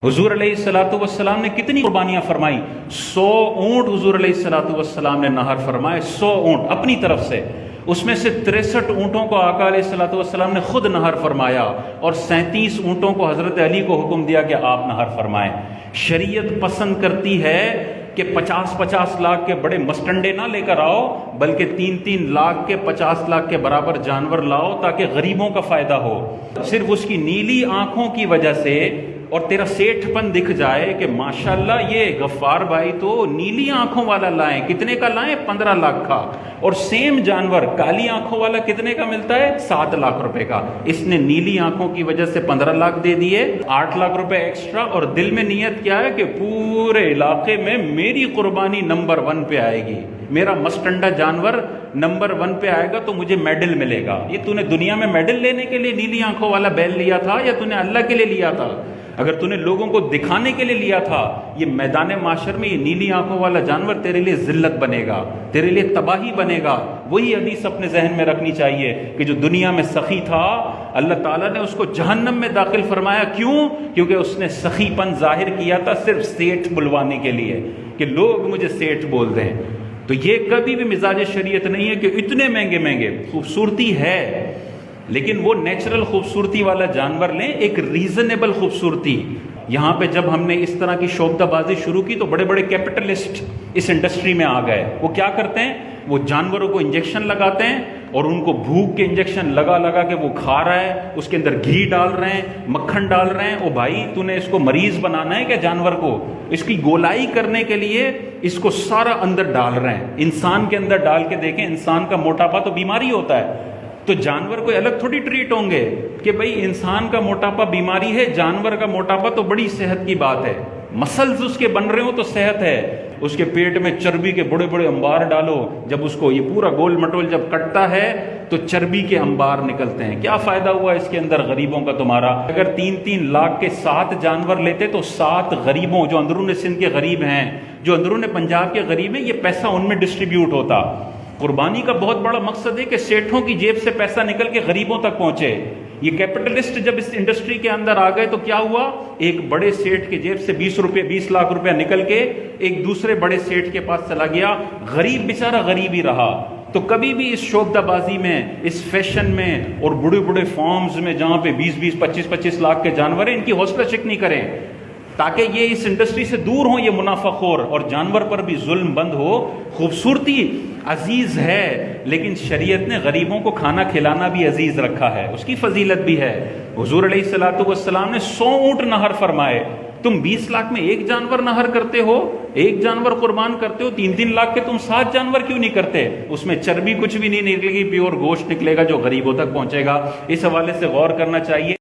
حضور علیہ الصلوۃ والسلام نے کتنی قربانیاں فرمائی؟ 100 اونٹ حضور علیہ الصلوۃ والسلام نے نہر فرمائے، 100 اونٹ اپنی طرف سے۔ اس میں سے 63 اونٹوں کو آقا علیہ الصلوۃ والسلام نے خود نہر فرمایا، اور 37 اونٹوں کو حضرت علی کو حکم دیا کہ آپ نہر فرمائیں۔ شریعت پسند کرتی ہے کہ 50 لاکھ کے بڑے مسٹنڈے نہ لے کر آؤ، بلکہ 3 لاکھ کے 50 لاکھ کے برابر جانور لاؤ تاکہ غریبوں کا فائدہ ہو۔ صرف اس کی نیلی آنکھوں کی وجہ سے اور تیرا سیٹھ پن دکھ جائے کہ ماشاءاللہ یہ غفار بھائی تو نیلی آنکھوں والا لائیں، کتنے کا لائیں؟ 15 لاکھ کا۔ اور سیم جانور کالی آنکھوں والا کتنے کا ملتا ہے؟ 7 لاکھ روپے کا۔ اس نے نیلی آنکھوں کی وجہ سے 15 لاکھ دے دیے، 8 لاکھ روپے ایکسٹرا، اور دل میں نیت کیا ہے کہ پورے علاقے میں میری قربانی نمبر 1 پہ آئے گی، میرا مسٹنڈا جانور نمبر 1 پہ آئے گا تو مجھے میڈل ملے گا۔ یہ تو نے دنیا میں میڈل لینے کے لیے نیلی آنکھوں والا بیل لیا تھا یا تو نے اللہ کے لیے لیا تھا؟ اگر تو نے لوگوں کو دکھانے کے لیے لیا تھا، یہ میدان معاشر میں یہ نیلی آنکھوں والا جانور تیرے لیے ذلت بنے گا، تیرے لیے تباہی بنے گا۔ وہی حدیث اپنے ذہن میں رکھنی چاہیے کہ جو دنیا میں سخی تھا، اللہ تعالیٰ نے اس کو جہنم میں داخل فرمایا۔ کیوں؟ کیونکہ اس نے سخی پن ظاہر کیا تھا صرف سیٹھ بلوانے کے لیے، کہ لوگ مجھے سیٹھ بول دیں۔ تو یہ کبھی بھی مزاج شریعت نہیں ہے کہ اتنے مہنگے مہنگے، خوبصورتی ہے لیکن وہ نیچرل خوبصورتی والا جانور لیں، ایک ریزنیبل خوبصورتی۔ یہاں پہ جب ہم نے اس طرح کی شعبدہ بازی شروع کی تو بڑے بڑے کیپٹلسٹ اس انڈسٹری میں آ گئے۔ وہ کیا کرتے ہیں؟ وہ جانوروں کو انجیکشن لگاتے ہیں اور ان کو بھوک کے انجیکشن لگا لگا کے وہ کھا رہا ہے، اس کے اندر گھی ڈال رہے ہیں، مکھن ڈال رہے ہیں۔ او بھائی، تو نے اس کو مریض بنانا ہے کیا جانور کو؟ اس کی گولائی کرنے کے لیے اس کو سارا اندر ڈال رہے ہیں۔ انسان کے اندر ڈال کے دیکھیں، انسان کا موٹاپا تو بیماری ہوتا ہے، تو جانور کوئی الگ تھوڑی ٹریٹ ہوں گے کہ بھئی انسان کا موٹاپا بیماری ہے، جانور کا موٹاپا تو بڑی صحت کی بات ہے۔ مسلز اس کے بن رہے ہوں تو صحت ہے۔ اس کے پیٹ میں چربی کے بڑے بڑے انبار ڈالو، جب اس کو یہ پورا گول مٹول جب کٹتا ہے تو چربی کے انبار نکلتے ہیں۔ کیا فائدہ ہوا اس کے اندر غریبوں کا تمہارا؟ اگر 3 لاکھ کے 7 جانور لیتے تو 7 غریبوں، جو اندرون سندھ کے غریب ہیں، جو اندرون پنجاب کے غریب ہیں، یہ پیسہ ان میں ڈسٹریبیوٹ ہوتا۔ قربانی کا بہت بڑا مقصد ہے کہ سیٹھوں کی جیب سے پیسہ نکل کے غریبوں تک پہنچے۔ یہ کیپٹلسٹ جب اس انڈسٹری کے اندر آ گئے تو کیا ہوا؟ ایک بڑے سیٹھ کی جیب سے 20 لاکھ روپیہ نکل کے ایک دوسرے بڑے سیٹھ کے پاس چلا گیا، غریب بیچارہ غریب ہی رہا۔ تو کبھی بھی اس شعبدہ بازی میں، اس فیشن میں اور بڑے بڑے فارمز میں جہاں پہ 20 25 لاکھ کے جانور ہیں، ان کی حوصلہ شکنی کریں تاکہ یہ اس انڈسٹری سے دور ہوں، یہ منافع خور، اور جانور پر بھی ظلم بند ہو۔ خوبصورتی عزیز ہے لیکن شریعت نے غریبوں کو کھانا کھلانا بھی عزیز رکھا ہے، اس کی فضیلت بھی ہے۔ حضور علیہ الصلوۃ والسلام نے 100 اونٹ نہر فرمائے، تم 20 لاکھ میں ایک جانور نہر کرتے ہو، ایک جانور قربان کرتے ہو، 3 لاکھ کے تم 7 جانور کیوں نہیں کرتے؟ اس میں چربی کچھ بھی نہیں نکلے گی، پیور گوشت نکلے گا جو غریبوں تک پہنچے گا۔ اس حوالے سے غور کرنا چاہیے۔